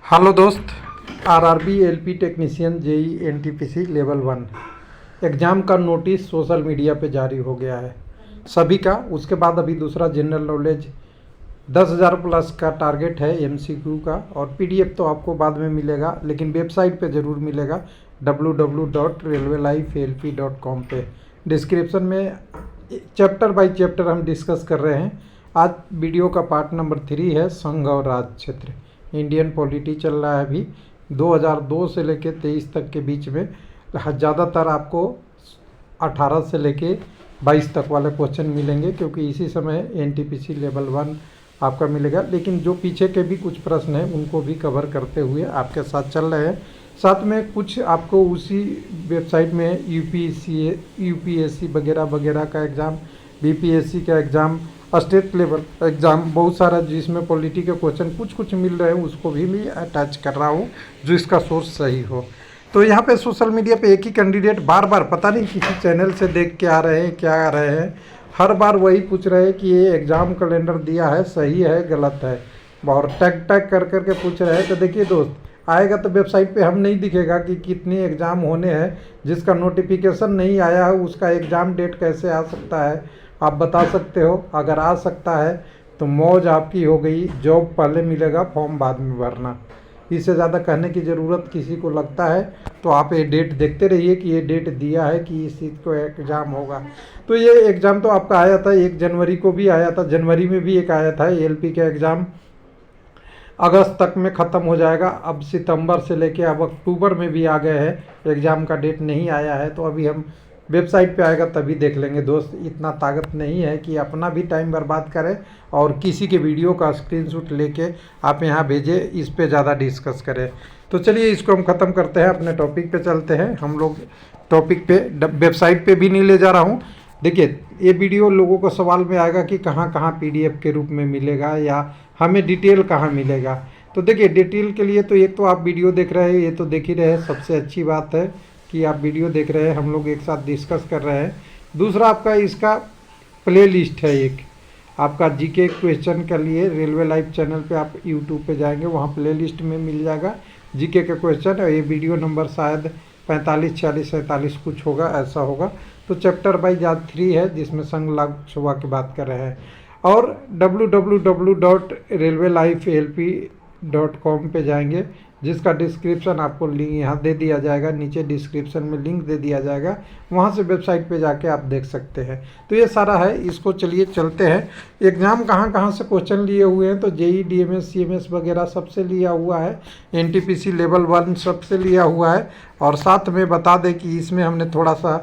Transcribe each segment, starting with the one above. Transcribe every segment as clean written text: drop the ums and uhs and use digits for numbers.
Hello दोस्त। RRB ALP technician JE NTPC level 1 exam का notice social media पे जारी हो गया है सभी का। उसके बाद अभी दूसरा जनरल नॉलेज 10,000 प्लस का टारगेट है एमसीक्यू का, और पीडीएफ तो आपको बाद में मिलेगा लेकिन वेबसाइट पे ज़रूर मिलेगा www.railwaylifelp.com पे। डिस्क्रिप्शन में चैप्टर बाय चैप्टर हम डिस्कस कर रहे हैं। आज वीडियो का पार्ट नंबर 3 है संघ और राज्य क्षेत्र। इंडियन पॉलिटी चल रहा है अभी 2002 से लेके 23 तक के बीच में। ज़्यादातर आपको 18 से लेके 22 तक वाले क्वेश्चन मिलेंगे, क्योंकि इसी समय एनटीपीसी लेवल 1 आपका मिलेगा। लेकिन जो पीछे के भी कुछ प्रश्न हैं उनको भी कवर करते हुए आपके साथ चल रहे हैं। साथ में कुछ आपको उसी वेबसाइट में यूपीएससी वगैरह वगैरह का एग्ज़ाम, बीपीएससी का एग्ज़ाम, स्टेट लेवल एग्ज़ाम, बहुत सारा जिसमें पॉलिटी के क्वेश्चन कुछ मिल रहे हैं उसको भी मैं अटैच कर रहा हूँ जो इसका सोर्स सही हो। तो यहाँ पे सोशल मीडिया पे एक ही कैंडिडेट बार बार पता नहीं किसी चैनल से देख के आ रहे हैं क्या आ रहे हैं, हर बार वही पूछ रहे हैं कि ये एग्ज़ाम कैलेंडर दिया है सही है गलत है, और टैग टैग कर करके पूछ रहे हैं। तो देखिए दोस्त, आएगा तो वेबसाइट पे हम नहीं दिखेगा कि कितने एग्ज़ाम होने हैं। जिसका नोटिफिकेशन नहीं आया है उसका एग्ज़ाम डेट कैसे आ सकता है, आप बता सकते हो? अगर आ सकता है तो मौज आपकी हो गई, जॉब पहले मिलेगा, फॉर्म बाद में भरना। इससे ज़्यादा कहने की ज़रूरत किसी को लगता है तो आप ये डेट देखते रहिए कि ये डेट दिया है कि इस चीज़ को एग्ज़ाम होगा। तो ये एग्ज़ाम तो आपका आया था 1 जनवरी को भी आया था, जनवरी में भी एक आया था। एलपी का एग्ज़ाम अगस्त तक में ख़त्म हो जाएगा। अब सितंबर से लेके अब अक्टूबर में भी आ गए हैं, एग्ज़ाम का डेट नहीं आया है। तो अभी हम वेबसाइट पे आएगा तभी देख लेंगे दोस्त। इतना ताकत नहीं है कि अपना भी टाइम बर्बाद करें और किसी के वीडियो का स्क्रीनशॉट लेके आप यहाँ भेजें, इस पे ज़्यादा डिस्कस करें। तो चलिए इसको हम ख़त्म करते हैं, अपने टॉपिक पे चलते हैं। हम लोग टॉपिक पे वेबसाइट पे भी नहीं ले जा रहा हूँ। देखिए ये वीडियो लोगों को सवाल में आएगा कि कहाँ कहाँ पीडीएफ के रूप में मिलेगा या हमें डिटेल कहाँ मिलेगा। तो देखिए डिटेल के लिए तो एक तो आप वीडियो देख रहे हैं, ये तो देख ही रहे हैं, सबसे अच्छी बात है कि आप वीडियो देख रहे हैं, हम लोग एक साथ डिस्कस कर रहे हैं। दूसरा आपका इसका प्ले लिस्ट है, एक आपका जीके क्वेश्चन के लिए रेलवे लाइव चैनल पे आप यूट्यूब पे जाएंगे, वहाँ प्ले लिस्ट में मिल जाएगा जीके के क्वेश्चन। और ये वीडियो नंबर शायद 45, 46, 47 कुछ होगा, ऐसा होगा। तो चैप्टर बाई आज 3 है जिसमें संघ लागू सुबह की बात कर रहे हैं। और www.railwaylifelp.com पे जाएंगे, जिसका डिस्क्रिप्शन आपको लिंक यहाँ दे दिया जाएगा, नीचे डिस्क्रिप्शन में लिंक दे दिया जाएगा, वहाँ से वेबसाइट पे जाके आप देख सकते हैं। तो ये सारा है, इसको चलिए चलते हैं। एग्ज़ाम कहाँ कहाँ से क्वेश्चन लिए हुए हैं, तो जेई डीएमएस सीएमएस वगैरह सबसे लिया हुआ है, एनटीपीसी लेवल 1 सबसे लिया हुआ है। और साथ में बता दें कि इसमें हमने थोड़ा सा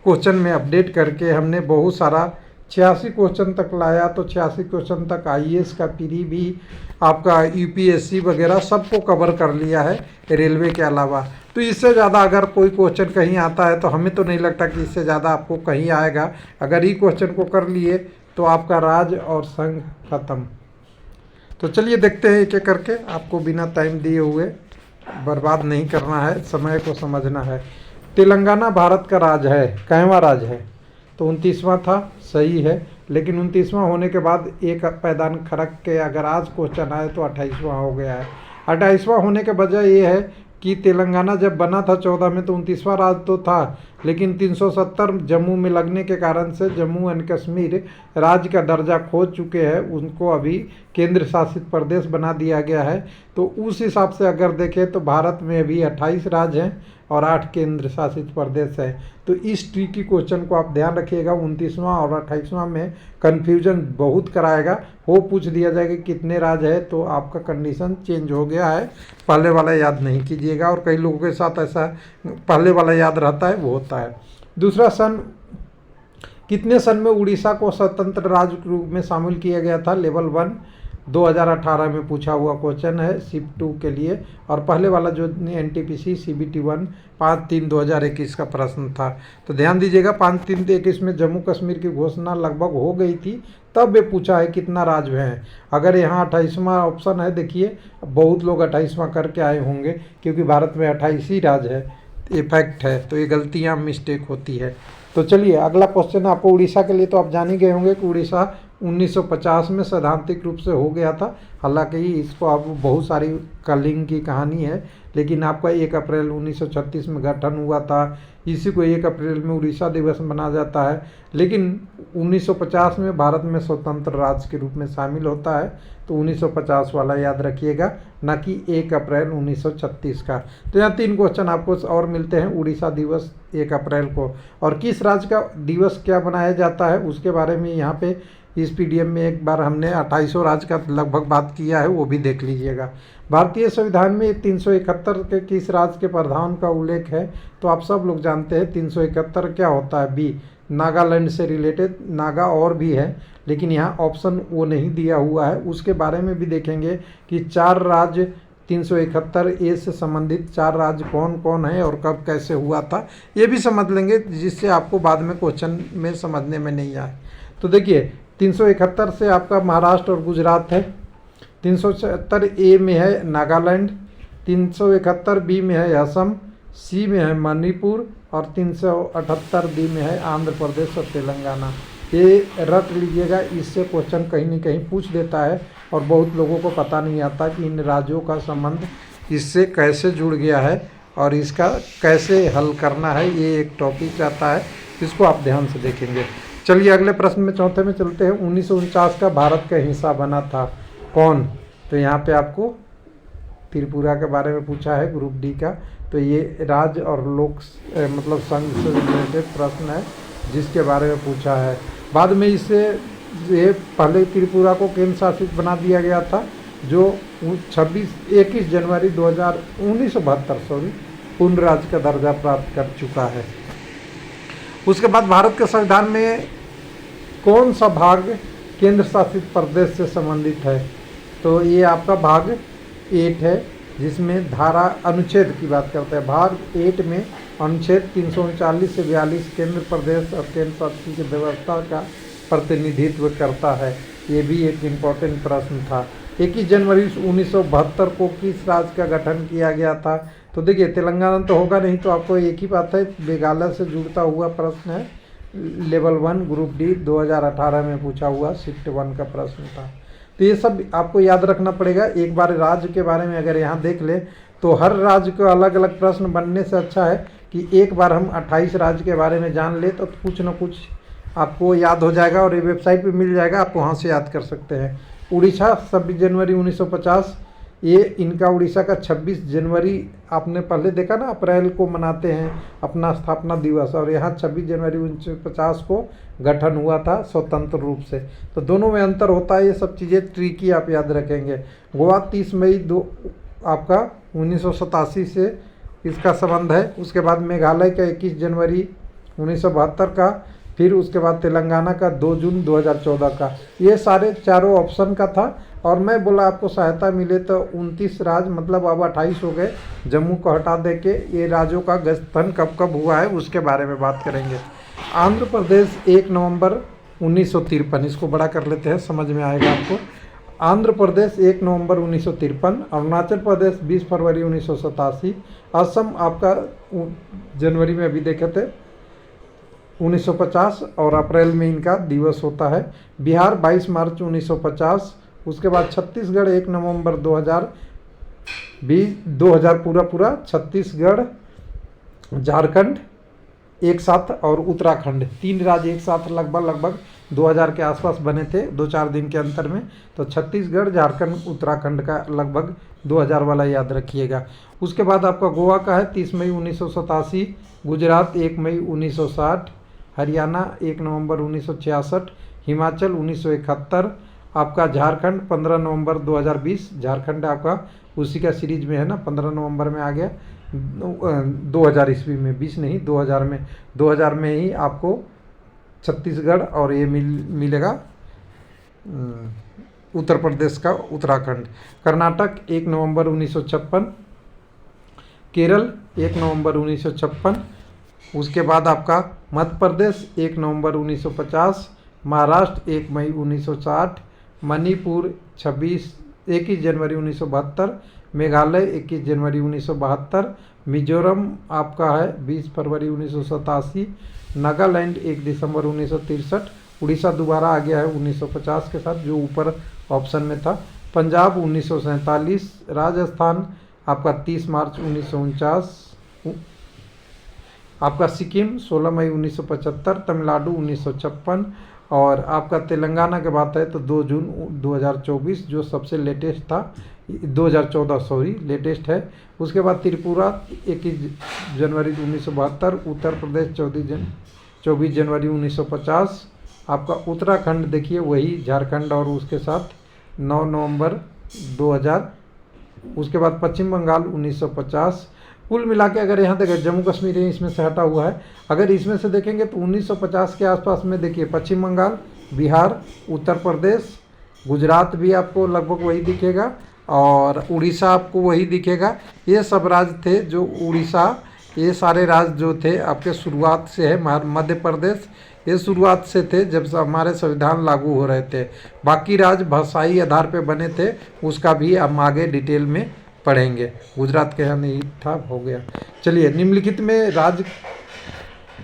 क्वेश्चन में अपडेट करके हमने बहुत सारा 86 क्वेश्चन तक लाया। तो 86 क्वेश्चन तक आईएएस का पीरी भी, आपका यूपीएससी वगैरह सबको कवर कर लिया है रेलवे के अलावा। तो इससे ज़्यादा अगर कोई क्वेश्चन कहीं आता है तो हमें तो नहीं लगता कि इससे ज़्यादा आपको कहीं आएगा। अगर ये क्वेश्चन को कर लिए तो आपका राज्य और संघ खत्म। तो चलिए देखते हैं एक एक करके, आपको बिना टाइम दिए हुए बर्बाद नहीं करना है, समय को समझना है। तेलंगाना भारत का राज्य है, कैवा राज्य है? तो 29वां था, सही है। लेकिन 29वां होने के बाद एक पैदान खरक के अगर आज क्वेश्चन आए तो 28वां हो गया है। 28वां होने के वजह ये है कि तेलंगाना जब बना था 14 में तो 29वां राज्य तो था, लेकिन 370 जम्मू में लगने के कारण से जम्मू एंड कश्मीर राज्य का दर्जा खो चुके हैं, उनको अभी केंद्र शासित प्रदेश बना दिया गया है। तो उस हिसाब से अगर देखें तो भारत में अभी 28 राज्य हैं और 8 केंद्र शासित प्रदेश है। तो इस ट्रिकी क्वेश्चन को आप ध्यान रखिएगा, 29वां और 28वां में कन्फ्यूजन बहुत कराएगा। हो पूछ दिया जाएगा कितने राज्य है तो आपका कंडीशन चेंज हो गया है, पहले वाला याद नहीं कीजिएगा। और कई लोगों के साथ ऐसा पहले वाला याद रहता है, वो होता है। दूसरा, सन कितने सन में उड़ीसा को स्वतंत्र राज्य के रूप में शामिल किया गया था? लेवल 1 2018 में पूछा हुआ क्वेश्चन है शिप 2 के लिए। और पहले वाला जो एनटीपीसी सीबीटी 1 5/3/2021 का प्रश्न था। तो ध्यान दीजिएगा 5/3/21 में जम्मू कश्मीर की घोषणा लगभग हो गई थी, तब ये पूछा है कितना राज्य है। अगर यहाँ 28वां ऑप्शन है, देखिए बहुत लोग 28वां करके आए होंगे, क्योंकि भारत में 28 ही राज्य है, ये फैक्ट है। तो ये गलतियाँ मिस्टेक होती है। तो चलिए अगला क्वेश्चन आपको उड़ीसा के लिए, तो आप जान ही गए होंगे कि उड़ीसा 1950 में सैद्धांतिक रूप से हो गया था। हालांकि इसको अब बहुत सारी कलिंग की कहानी है, लेकिन आपका 1 अप्रैल 1936 में गठन हुआ था। इसी को 1 अप्रैल में उड़ीसा दिवस मनाया जाता है, लेकिन 1950 में भारत में स्वतंत्र राज्य के रूप में शामिल होता है। तो 1950 वाला याद रखिएगा, ना कि 1 अप्रैल 1936 का। तो यहाँ 3 क्वेश्चन आपको और मिलते हैं। उड़ीसा दिवस 1 अप्रैल को, और किस राज्य का दिवस क्या मनाया जाता है उसके बारे में यहाँ पे इस पीडीएफ में एक बार हमने 2800 राज्य का लगभग बात किया है, वो भी देख लीजिएगा। भारतीय संविधान में 371 के किस राज्य के प्रावधान का उल्लेख है? तो आप सब लोग जानते हैं 371 क्या होता है। बी, नागालैंड से रिलेटेड। नागा और भी है, लेकिन यहाँ ऑप्शन वो नहीं दिया हुआ है। उसके बारे में भी देखेंगे कि 4 राज्य 371 ए से संबंधित 4 राज्य कौन कौन है और कब कैसे हुआ था, ये भी समझ लेंगे, जिससे आपको बाद में क्वेश्चन में समझने में नहीं आए। तो देखिए 371 से आपका महाराष्ट्र और गुजरात है, 370 ए में है नागालैंड, 371 बी में है असम, सी में है मणिपुर, और 378 डी में है आंध्र प्रदेश और तेलंगाना। ये रट लीजिएगा, इससे क्वेश्चन कहीं न कहीं पूछ देता है, और बहुत लोगों को पता नहीं आता कि इन राज्यों का संबंध इससे कैसे जुड़ गया है और इसका कैसे हल करना है। ये एक टॉपिक रहता है, इसको आप ध्यान से देखेंगे। चलिए अगले प्रश्न में, चौथे में चलते हैं। 1949 का भारत का हिस्सा बना था कौन? तो यहाँ पे आपको त्रिपुरा के बारे में पूछा है, ग्रुप डी का। तो ये राज्य और लोक मतलब संघ से रिलेटेड प्रश्न है, जिसके बारे में पूछा है। बाद में इससे ये पहले त्रिपुरा को केंद्र शासित बना दिया गया था, जो 21 जनवरी 1972 पूर्ण राज्य का दर्जा प्राप्त कर चुका है। उसके बाद भारत के संविधान में कौन सा भाग केंद्र शासित प्रदेश से संबंधित है? तो ये आपका भाग 8 है, जिसमें धारा अनुच्छेद की बात करते हैं। भाग 8 में अनुच्छेद 339 से 42 केंद्र प्रदेश और केंद्र शासित की व्यवस्था का प्रतिनिधित्व करता है। ये भी एक इम्पोर्टेंट प्रश्न था। 21 जनवरी 1972 को किस राज्य का गठन किया गया था? तो देखिए तेलंगाना तो होगा नहीं, तो आपको एक ही बात है, मेघालय से जुड़ता हुआ प्रश्न है। लेवल 1 ग्रुप डी 2018 में पूछा हुआ शिफ्ट 1 का प्रश्न था। तो ये सब आपको याद रखना पड़ेगा। एक बार राज्य के बारे में अगर यहाँ देख ले, तो हर राज्य को अलग अलग प्रश्न बनने से अच्छा है कि एक बार हम 28 राज्य के बारे में जान ले, तो कुछ न कुछ आपको याद हो जाएगा, और ये वेबसाइट पे मिल जाएगा, आप वहाँ से याद कर सकते हैं। उड़ीसा 26 जनवरी 1950, ये इनका उड़ीसा का 26 जनवरी आपने पहले देखा ना, अप्रैल को मनाते हैं अपना स्थापना दिवस, और यहाँ 26 जनवरी 1950 को गठन हुआ था स्वतंत्र रूप से। तो दोनों में अंतर होता है, ये सब चीज़ें ट्रिकी आप याद रखेंगे। गोवा 30 मई आपका 1987 से इसका संबंध है। उसके बाद मेघालय का 21 जनवरी 1972 का, फिर उसके बाद तेलंगाना का 2 जून 2014 का। ये सारे चारों ऑप्शन का था, और मैं बोला आपको सहायता मिले तो 29 राज्य, मतलब अब 28 हो गए। जम्मू को हटा दे के ये राज्यों का गठन कब कब हुआ है उसके बारे में बात करेंगे। आंध्र प्रदेश 1 नवंबर 1953, इसको बड़ा कर लेते हैं, समझ में आएगा आपको। आंध्र प्रदेश 1 नवंबर 1953, अरुणाचल प्रदेश 20 फरवरी 1987, असम आपका जनवरी में अभी देखे थे 1950 और अप्रैल में इनका दिवस होता है। बिहार 22 मार्च 1950, उसके बाद छत्तीसगढ़ 1 नवंबर 2000 पूरा छत्तीसगढ़, झारखंड एक साथ, और उत्तराखंड, 3 राज्य एक साथ लगभग 2000 के आसपास बने थे, 2-4 दिन के अंतर में। तो छत्तीसगढ़, झारखंड, उत्तराखंड का लगभग 2000 वाला याद रखिएगा। उसके बाद आपका गोवा का है 30 मई 1987, गुजरात 1 मई 1960, हरियाणा 1 नवंबर 1966, हिमाचल 1971, आपका झारखंड 15 नवंबर 2020, झारखंड आपका उसी का सीरीज में है ना, 15 नवंबर में आ गया 2000 ईस्वी में, 20 नहीं 2000 में ही आपको छत्तीसगढ़, और ये मिलेगा उत्तर प्रदेश का उत्तराखंड। कर्नाटक 1 नवंबर 1956, केरल 1 नवंबर 1956, उसके बाद आपका मध्य प्रदेश 1 नवंबर 1950, महाराष्ट्र 1 मई 1960, मणिपुर 21 जनवरी 1972, मेघालय 21 जनवरी 1972, मिजोरम आपका है 20 फरवरी 1987, नागालैंड 1 दिसंबर 1963, उड़ीसा दोबारा आ गया है 1950 के साथ, जो ऊपर ऑप्शन में था। पंजाब 1947, राजस्थान आपका 30 मार्च 1949, आपका सिक्किम 16 मई 1975, तमिलनाडु 1956, और आपका तेलंगाना की बात है तो 2 जून 2024 जो सबसे लेटेस्ट था, 2014 सॉरी लेटेस्ट है। उसके बाद त्रिपुरा 21 जनवरी 1972, उत्तर प्रदेश 24 जनवरी 1950, आपका उत्तराखंड देखिए वही झारखंड और उसके साथ 9 नवंबर 2000, उसके बाद पश्चिम बंगाल 1950। कुल मिला के अगर यहाँ देखें जम्मू कश्मीर इसमें से हटा हुआ है, अगर इसमें से देखेंगे तो 1950 के आसपास में देखिए पश्चिम बंगाल, बिहार, उत्तर प्रदेश, गुजरात भी आपको लगभग वही दिखेगा, और उड़ीसा आपको वही दिखेगा। ये सब राज्य थे जो उड़ीसा, ये सारे राज्य जो थे आपके शुरुआत से है। मध्य प्रदेश ये शुरुआत से थे जब हमारे संविधान लागू हो रहे थे। बाकी राज्य भाषाई आधार पे बने थे, उसका भी हम आगे डिटेल में पढ़ेंगे। गुजरात के यहाँ नहीं था, हो गया। चलिए, निम्नलिखित में राज्य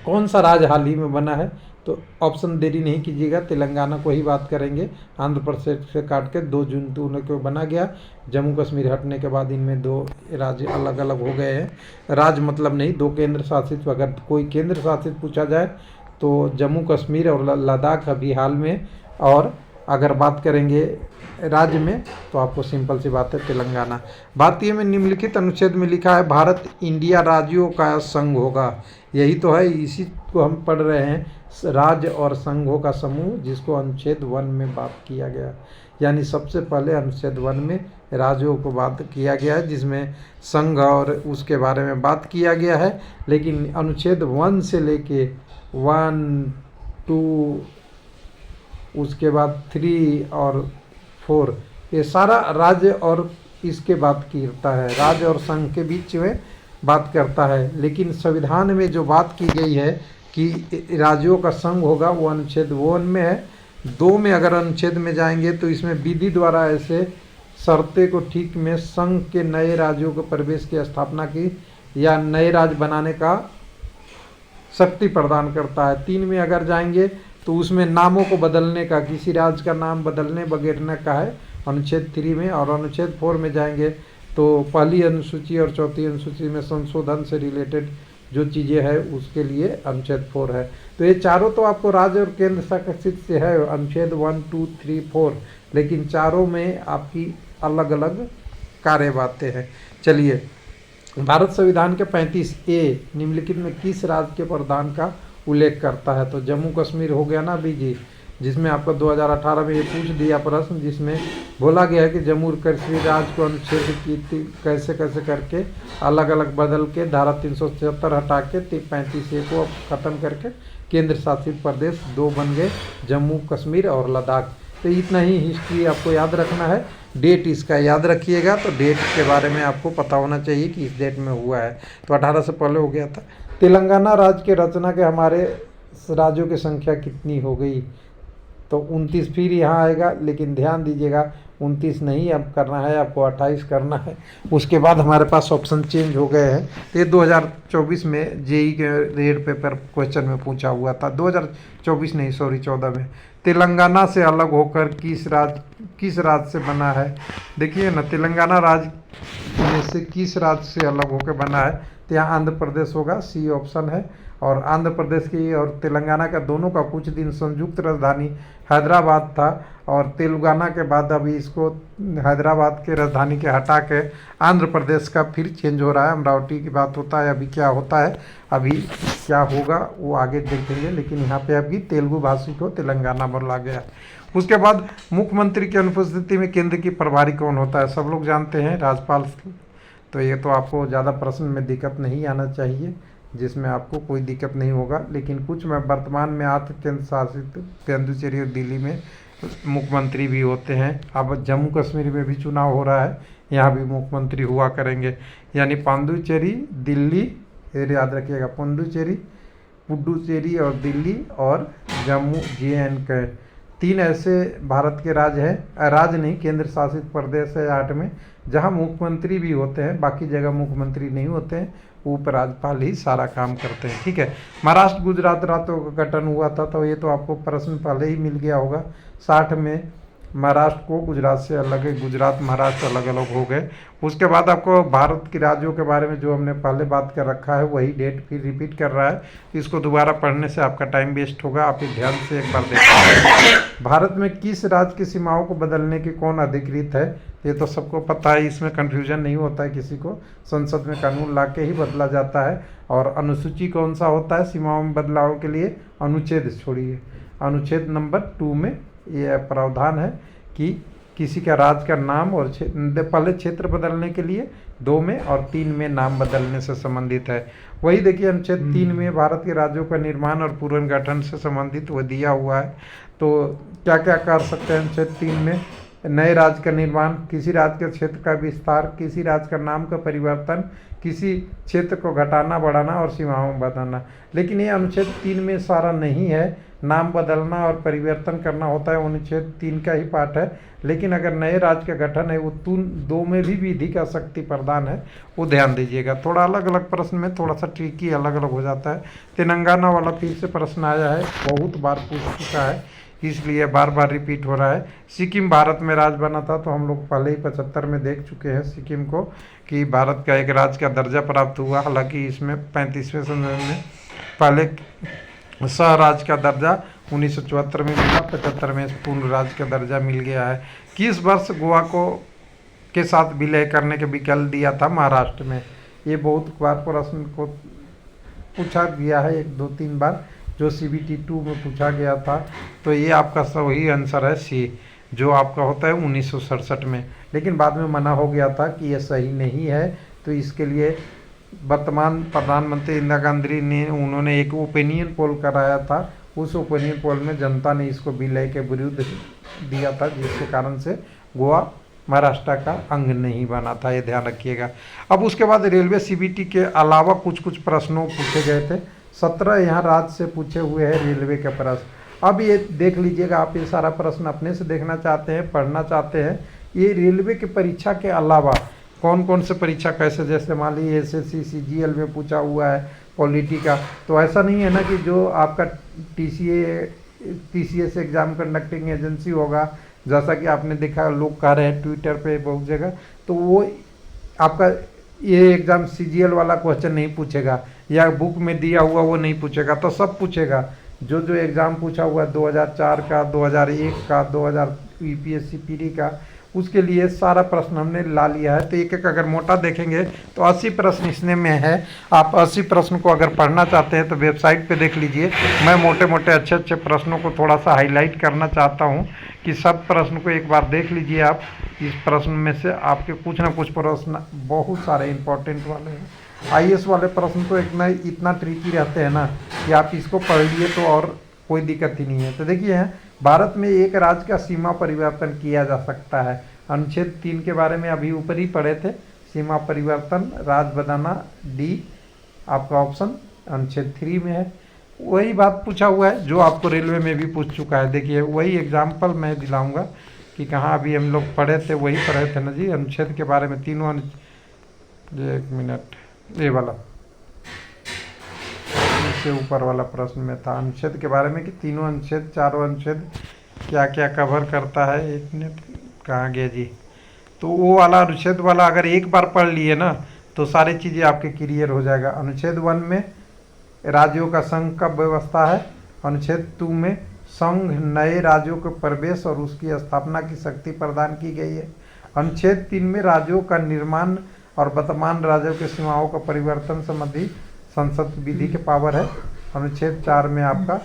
कौन सा राज्य हाल ही में बना है, तो ऑप्शन देरी नहीं कीजिएगा, तेलंगाना को ही बात करेंगे। आंध्र प्रदेश से काट के 2 जून को बना गया। जम्मू कश्मीर हटने के बाद इनमें 2 राज्य अलग अलग हो गए हैं। राज्य मतलब नहीं, 2 केंद्र शासित, अगर कोई केंद्र शासित पूछा जाए तो जम्मू कश्मीर और लद्दाख अभी हाल में, और अगर बात करेंगे राज्य में तो आपको सिंपल सी बात है तेलंगाना। भारतीय में निम्नलिखित अनुच्छेद में लिखा है भारत इंडिया राज्यों का संघ होगा। यही तो है, इसी को हम पढ़ रहे हैं, राज्य और संघों का समूह, जिसको अनुच्छेद 1 में बात किया गया। यानी सबसे पहले अनुच्छेद 1 में राज्यों को बात किया गया है, जिसमें संघ और उसके बारे में बात किया गया है। लेकिन अनुच्छेद 1 से लेके 1, 2, उसके बाद 3 और 4, ये सारा राज्य और इसके बात करता है, राज्य और संघ के बीच में बात करता है। लेकिन संविधान में जो बात की गई है कि राज्यों का संघ होगा, वो अनुच्छेद 1 में है। 2 में अगर अनुच्छेद में जाएंगे तो इसमें विधि द्वारा ऐसे शर्तें को ठीक में संघ के नए राज्यों के प्रवेश की स्थापना की या नए राज्य बनाने का शक्ति प्रदान करता है। 3 में अगर जाएंगे तो उसमें नामों को बदलने का, किसी राज्य का नाम बदलने वगैरह का है अनुच्छेद 3 में। और अनुच्छेद 4 में जाएंगे तो पहली अनुसूची और चौथी अनुसूची में संशोधन से रिलेटेड जो चीज़ें हैं उसके लिए अनुच्छेद 4 है। तो ये चारों तो आपको राज्य और केंद्र शासित से है, अनुच्छेद 1, 2, 3, 4, लेकिन चारों में आपकी अलग अलग कार्य बातें हैं। चलिए, भारत संविधान के 35A निम्नलिखित में किस राज्य के प्रावधान का उल्लेख करता है, तो जम्मू कश्मीर हो गया ना अभी जी, जिसमें आपका 2018 में ये पूछ दिया प्रश्न, जिसमें बोला गया है कि जम्मू कश्मीर राज्य को अनुच्छेद की कैसे कैसे करके अलग अलग बदल के धारा 377 हटा के 35A को ख़त्म करके केंद्र शासित प्रदेश 2 बन गए, जम्मू कश्मीर और लद्दाख। तो इतना ही हिस्ट्री आपको याद रखना है। डेट इसका याद रखिएगा, तो डेट के बारे में आपको पता होना चाहिए कि इस डेट में हुआ है, तो 18 से पहले हो गया था। तेलंगाना राज्य के रचना के हमारे राज्यों की संख्या कितनी हो गई, तो 29 फिर यहाँ आएगा, लेकिन ध्यान दीजिएगा 29 नहीं अब करना है, आपको 28 करना है। उसके बाद हमारे पास ऑप्शन चेंज हो गए हैं। तो ये 2024 में जेई के रेड पेपर क्वेश्चन में पूछा हुआ था, 2024 नहीं सॉरी 14 में। तेलंगाना से अलग होकर किस राज्य से बना है, देखिए ना, तेलंगाना राज्य में से किस राज्य से अलग होकर बना है, तो यहाँ आंध्र प्रदेश होगा, सी ऑप्शन है। और आंध्र प्रदेश की और तेलंगाना का दोनों का कुछ दिन संयुक्त राजधानी हैदराबाद था, और तेलंगाना के बाद अभी इसको हैदराबाद के राजधानी के हटा के आंध्र प्रदेश का फिर चेंज हो रहा है। अमरावती की बात होता है, अभी क्या होता है, अभी क्या होगा वो आगे देखेंगे। लेकिन यहाँ पे अभी तेलुगु भाषी को तेलंगाना बोला गया। उसके बाद मुख्यमंत्री की अनुपस्थिति में केंद्र की प्रभारी कौन होता है, सब लोग जानते हैं, राज्यपाल। तो ये तो आपको ज़्यादा प्रश्न में दिक्कत नहीं आना चाहिए, जिसमें आपको कोई दिक्कत नहीं होगा। लेकिन कुछ में वर्तमान में आठ केंद्र शासित पुडुचेरी और दिल्ली में मुख्यमंत्री भी होते हैं। अब जम्मू कश्मीर में भी चुनाव हो रहा है, यहाँ भी मुख्यमंत्री हुआ करेंगे। यानी पुडुचेरी, दिल्ली, याद रखिएगा, पुडुचेरी और दिल्ली और जम्मू JNK, 3 ऐसे भारत के राज्य हैं, राज्य नहीं केंद्र शासित प्रदेश है 8 में, जहां मुख्यमंत्री भी होते हैं, बाकी जगह मुख्यमंत्री नहीं होते हैं, उपराज्यपाल ही सारा काम करते हैं। ठीक है, महाराष्ट्र गुजरात राज्यों का गठन हुआ था, तो ये तो आपको प्रश्न पहले ही मिल गया होगा। 60 में महाराष्ट्र को गुजरात से अलग है, गुजरात महाराष्ट्र अलग अलग हो गए। उसके बाद आपको भारत के राज्यों के बारे में जो हमने पहले बात कर रखा है वही डेट फिर रिपीट कर रहा है, इसको दोबारा पढ़ने से आपका टाइम वेस्ट होगा, आप ये ध्यान से एक बार देखें। भारत में किस राज्य की सीमाओं को बदलने की कौन अधिकृत है, ये तो सबको पता है, इसमें कन्फ्यूजन नहीं होता है किसी को, संसद में कानून ला के ही बदला जाता है। और अनुसूची कौन सा होता है सीमाओं में बदलाव के लिए, अनुच्छेद छोड़िए, अनुच्छेद नंबर 2 में ये प्रावधान है कि किसी का राज्य का नाम और पहले क्षेत्र बदलने के लिए 2 में और 3 में नाम बदलने से संबंधित है। वही देखिए अनुच्छेद 3 में भारत के राज्यों का निर्माण और पुनर्गठन से संबंधित वो दिया हुआ है। तो क्या क्या कर सकते हैं अनुच्छेद 3 में, नए राज्य का निर्माण, किसी राज्य के क्षेत्र का विस्तार, किसी राज्य का नाम का परिवर्तन, किसी क्षेत्र को घटाना बढ़ाना और सीमाओं में बदलना। लेकिन ये अनुच्छेद 3 में सारा नहीं है, नाम बदलना और परिवर्तन करना होता है अनुच्छेद 3 का ही पार्ट है। लेकिन अगर नए राज्य का गठन है वो 2 में भी विधि का शक्ति प्रदान है, वो ध्यान दीजिएगा। थोड़ा अलग अलग प्रश्न में थोड़ा सा ट्रिकी अलग अलग हो जाता है। तेलंगाना वाला फिर से प्रश्न आया है, बहुत बार पूछ चुका है इसलिए बार बार रिपीट हो रहा है। सिक्किम भारत में राज्य बना था, तो हम लोग पहले ही 75 में देख चुके हैं सिक्किम को कि भारत का एक राज्य का दर्जा प्राप्त हुआ। हालांकि इसमें 35वें संशोधन में पहले सह राज्य का दर्जा 1974 में मिला, 75 में पूर्ण राज्य का दर्जा मिल गया है। किस वर्ष गोवा को के साथ विलय करने के विकल्प दिया था महाराष्ट्र में, ये बहुत बार प्रश्न को पूछा गया है, 1 2 3 बार, जो CBT 2 में पूछा गया था। तो ये आपका सही आंसर है सी, जो आपका होता है 1967 में। लेकिन बाद में मना हो गया था कि ये सही नहीं है, तो इसके लिए वर्तमान प्रधानमंत्री इंदिरा गांधी ने उन्होंने एक ओपिनियन पोल कराया था, उस ओपिनियन पोल में जनता ने इसको विलय के विरुद्ध दिया था, जिसके कारण से गोवा महाराष्ट्र का अंग नहीं बना था, ये ध्यान रखिएगा। अब उसके बाद रेलवे CBT के अलावा कुछ कुछ प्रश्नों पूछे गए थे, 17 यहाँ राज्य से पूछे हुए हैं रेलवे के प्रश्न। अब ये देख लीजिएगा, आप ये सारा प्रश्न अपने से देखना चाहते हैं, पढ़ना चाहते हैं, ये रेलवे की परीक्षा के अलावा कौन कौन से परीक्षा कैसे, जैसे मान लीजिए SSC CGL में पूछा हुआ है पॉलिटी का, तो ऐसा नहीं है ना कि जो आपका TCS एग्ज़ाम कंडक्टिंग एजेंसी होगा, जैसा कि आपने देखा लोग कह रहे हैं ट्विटर पे बहुत जगह, तो वो आपका ये एग्ज़ाम CGL वाला क्वेश्चन नहीं पूछेगा या बुक में दिया हुआ वो नहीं पूछेगा, तो सब पूछेगा। जो जो एग्ज़ाम पूछा हुआ 2004 का, 2001 का, 2000 UPSC PD का, उसके लिए सारा प्रश्न हमने ला लिया है। तो एक एक अगर मोटा देखेंगे तो 80 प्रश्न इसमें में है। आप 80 प्रश्न को अगर पढ़ना चाहते हैं तो वेबसाइट पे देख लीजिए। मैं मोटे मोटे अच्छे अच्छे प्रश्नों को थोड़ा सा हाईलाइट करना चाहता हूँ कि सब प्रश्न को एक बार देख लीजिए आप। इस प्रश्न में से आपके कुछ ना कुछ प्रश्न बहुत सारे इंपॉर्टेंट वाले हैं। IAS वाले प्रश्न तो इतना ट्रिकी रहते हैं ना कि आप इसको पढ़ लिए तो और कोई दिक्कत ही नहीं है। तो देखिए भारत में एक राज्य का सीमा परिवर्तन किया जा सकता है। अनुच्छेद 3 के बारे में अभी ऊपर ही पढ़े थे, सीमा परिवर्तन राज्य बनाना, D आपका ऑप्शन अनुच्छेद 3 में है। वही बात पूछा हुआ है जो आपको रेलवे में भी पूछ चुका है। देखिए वही एग्जाम्पल मैं दिलाऊंगा कि कहाँ अभी हम लोग पढ़े थे, वही पढ़े थे ना जी, अनुच्छेद के बारे में तीनों। 1 मिनट, ये वाला इससे ऊपर वाला प्रश्न में था अनुच्छेद के बारे में कि तीनों अनुच्छेद, चारों अनुच्छेद क्या क्या कवर करता है। 1 मिनट, कहाँ गया जी, तो वो वाला अनुच्छेद वाला अगर एक बार पढ़ लिए ना तो सारी चीज़ें आपके क्लियर हो जाएगा। अनुच्छेद 1 में राज्यों का संघ का व्यवस्था है। अनुच्छेद 2 में संघ नए राज्यों के प्रवेश और उसकी स्थापना की शक्ति प्रदान की गई है। अनुच्छेद 3 में राज्यों का निर्माण और वर्तमान राज्यों के सीमाओं का परिवर्तन संबंधी संसद विधि के पावर है। अनुच्छेद 4 में आपका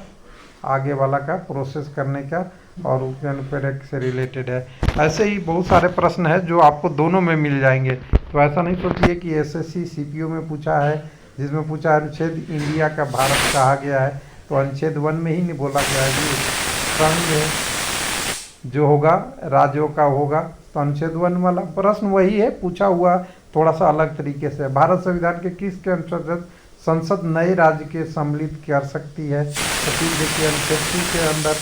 आगे वाला का प्रोसेस करने का और उपनिवेश से रिलेटेड है। ऐसे ही बहुत सारे प्रश्न हैं जो आपको दोनों में मिल जाएंगे। तो ऐसा नहीं सोचिए कि SSC CPO में पूछा है, जिसमें पूछा है अनुच्छेद इंडिया का भारत कहा गया है, तो अनुच्छेद 1 में ही नहीं बोला गया है जी, संघ जो होगा राज्यों का होगा। तो अनुच्छेद 1 वाला प्रश्न वही है, पूछा हुआ थोड़ा सा अलग तरीके से। भारत संविधान के किसके अंतर्गत संसद नए राज्य के सम्मिलित कर सकती है? तो फिर देखिए अनुच्छेद 2 के अंदर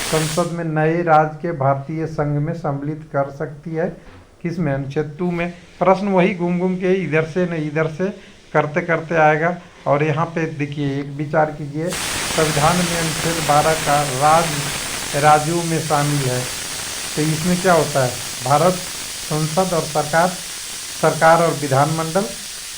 संसद में नए राज्य के भारतीय संघ में सम्मिलित कर सकती है? किस में? अनुच्छेद 2 में। प्रश्न वही घूम घूम के इधर से न इधर से करते करते आएगा। और यहाँ पे देखिए, एक विचार कीजिए, संविधान में अनुच्छेद 12 का राज्यों में शामिल है। तो इसमें क्या होता है? भारत संसद और सरकार और विधानमंडल,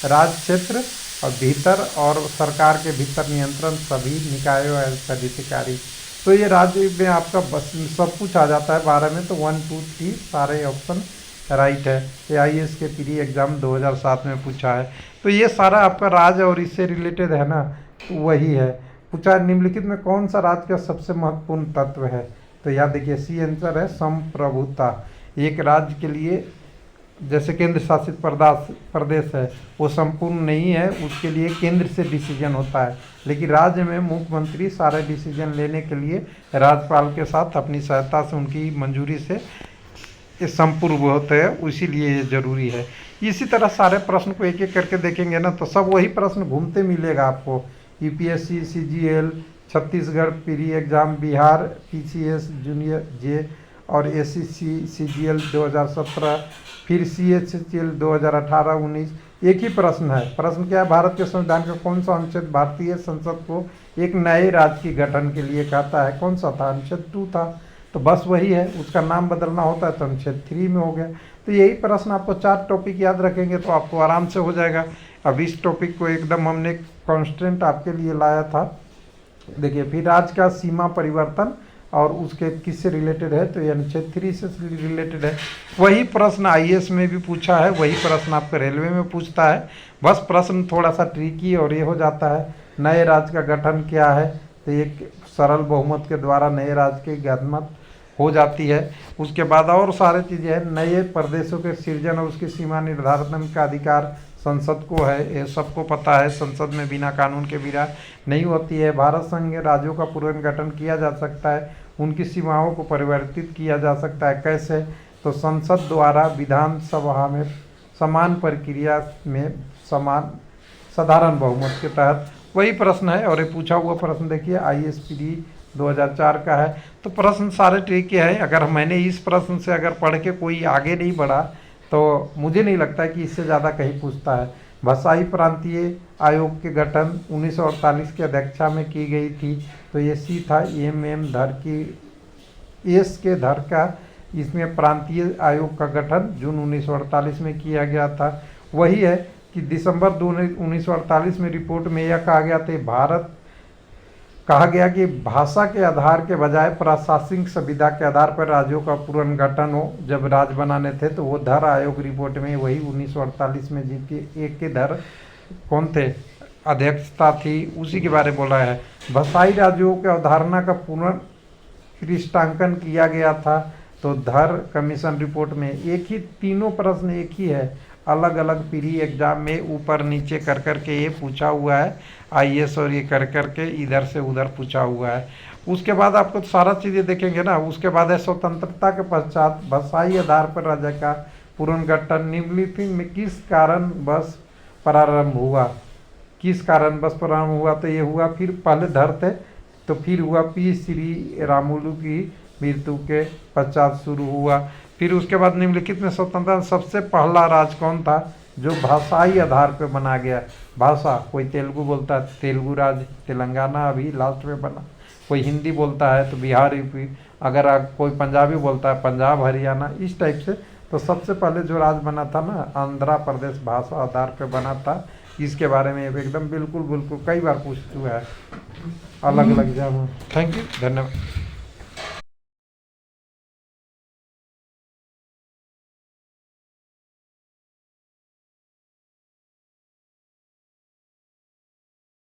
राज्य क्षेत्र और भीतर और सरकार के भीतर नियंत्रण सभी निकायों और पदाधिकारी। तो ये राज्य में आपका बस सब कुछ आ जाता है 12 में। तो 1, 2, 3 सारे ऑप्शन राइट है। ये IAS के प्री एग्ज़ाम 2007 में पूछा है। तो ये सारा आपका राज्य और इससे रिलेटेड है ना, तो वही है। पूछा निम्नलिखित में कौन सा राज्य का सबसे महत्वपूर्ण तत्व है? तो यहाँ देखिए, सी आंसर है संप्रभुता। एक राज्य के लिए, जैसे केंद्र शासित प्रदेश है, वो संपूर्ण नहीं है, उसके लिए केंद्र से डिसीजन होता है। लेकिन राज्य में मुख्यमंत्री सारे डिसीजन लेने के लिए राज्यपाल के साथ अपनी सहायता से, उनकी मंजूरी से ये संपूर्ण होते हैं, इसीलिए ये जरूरी है। इसी तरह सारे प्रश्न को एक एक करके देखेंगे ना, तो सब वही प्रश्न घूमते मिलेगा आपको। UPSC, CGL, Chhattisgarh pre exam, Bihar PCS junior J और SCC CGL 2017, फिर CHCL 2018-19। एक ही प्रश्न है। प्रश्न क्या है? भारत के संविधान का कौन सा अनुच्छेद भारतीय संसद को एक नए राज्य के गठन के लिए कहता है? कौन सा था? अनुच्छेद 2 था। तो बस वही है, उसका नाम बदलना होता है तो अनुच्छेद 3 में हो गया। तो यही प्रश्न आपको 4 टॉपिक याद रखेंगे तो आपको आराम से हो जाएगा। अब इस टॉपिक को एकदम हमने कॉन्स्टेंट आपके लिए लाया था। देखिए, फिर राज्य का सीमा परिवर्तन और उसके किससे रिलेटेड है? तो ये अनुच्छेद 3 से रिलेटेड है। वही प्रश्न IAS में भी पूछा है, वही प्रश्न आपको रेलवे में पूछता है। बस प्रश्न थोड़ा सा ट्रिकी और ये हो जाता है, नए राज्य का गठन क्या है? तो एक सरल बहुमत के द्वारा नए राज्य की गठन हो जाती है। उसके बाद और सारे चीज़ें हैं, नए प्रदेशों के सृजन और उसकी सीमा निर्धारण का अधिकार संसद को है, ये सबको पता है। संसद में बिना कानून के बिना नहीं होती है। भारत संघ राज्यों का पुनर्गठन किया जा सकता है, उनकी सीमाओं को परिवर्तित किया जा सकता है। कैसे? तो संसद द्वारा विधानसभा में समान प्रक्रिया में साधारण बहुमत के तहत। वही प्रश्न है। और ये पूछा हुआ प्रश्न देखिए, IAS PD 2004 का है। तो प्रश्न सारे ट्रिकी है। अगर मैंने इस प्रश्न से अगर पढ़ के कोई आगे नहीं बढ़ा तो मुझे नहीं लगता है कि इससे ज़्यादा कहीं पूछता है। भाषाई प्रांतीय आयोग के गठन 1948 की अध्यक्षता में की गई थी। तो ये C था। धर की एस के धर का, इसमें प्रांतीय आयोग का गठन जून 1948 में किया गया था। वही है कि दिसंबर 1948 में रिपोर्ट में यह कहा गया कि भाषा के आधार के बजाय प्रशासनिक सुविधा के आधार पर राज्यों का पुनर्गठन हो। जब राज्य बनाने थे तो वो धर आयोग रिपोर्ट में वही 1948 में जिनके एक के धर कौन थे अध्यक्षता थी, उसी के बारे में बोला है। भाषाई राज्यों की अवधारणा का पुनर्दृष्टांकन किया गया था। तो धर कमीशन रिपोर्ट में एक ही, तीनों प्रश्न एक ही है, अलग अलग प्री एग्जाम में ऊपर नीचे कर कर के ये पूछा हुआ है IAS, और ये कर कर के इधर से उधर पूछा हुआ है। उसके बाद आपको सारा चीज़ें देखेंगे ना। उसके बाद है स्वतंत्रता के पश्चात भाषाई आधार पर राज्य का पुनर्गठन निम्नलिखित में किस कारण बस प्रारंभ हुआ? किस कारण बस प्रारंभ हुआ? तो ये हुआ, फिर पहले धर थे तो फिर हुआ P श्री रामुलु की मृत्यु के पश्चात शुरू हुआ। फिर उसके बाद निम्नलिखित में स्वतंत्रता सबसे पहला राज्य कौन था जो भाषाई आधार पर बना गया? भाषा, कोई तेलुगु बोलता है तेलुगु राज्य, तेलंगाना अभी लास्ट में बना। कोई हिंदी बोलता है तो बिहार UP, अगर कोई पंजाबी बोलता है पंजाब हरियाणा, इस टाइप से। तो सबसे पहले जो राज्य बना था ना, आंध्र प्रदेश भाषा आधार पर बना था। इसके बारे में एकदम बिल्कुल कई बार पूछ चुका है अलग अलग एग्जाम। थैंक यू, धन्यवाद।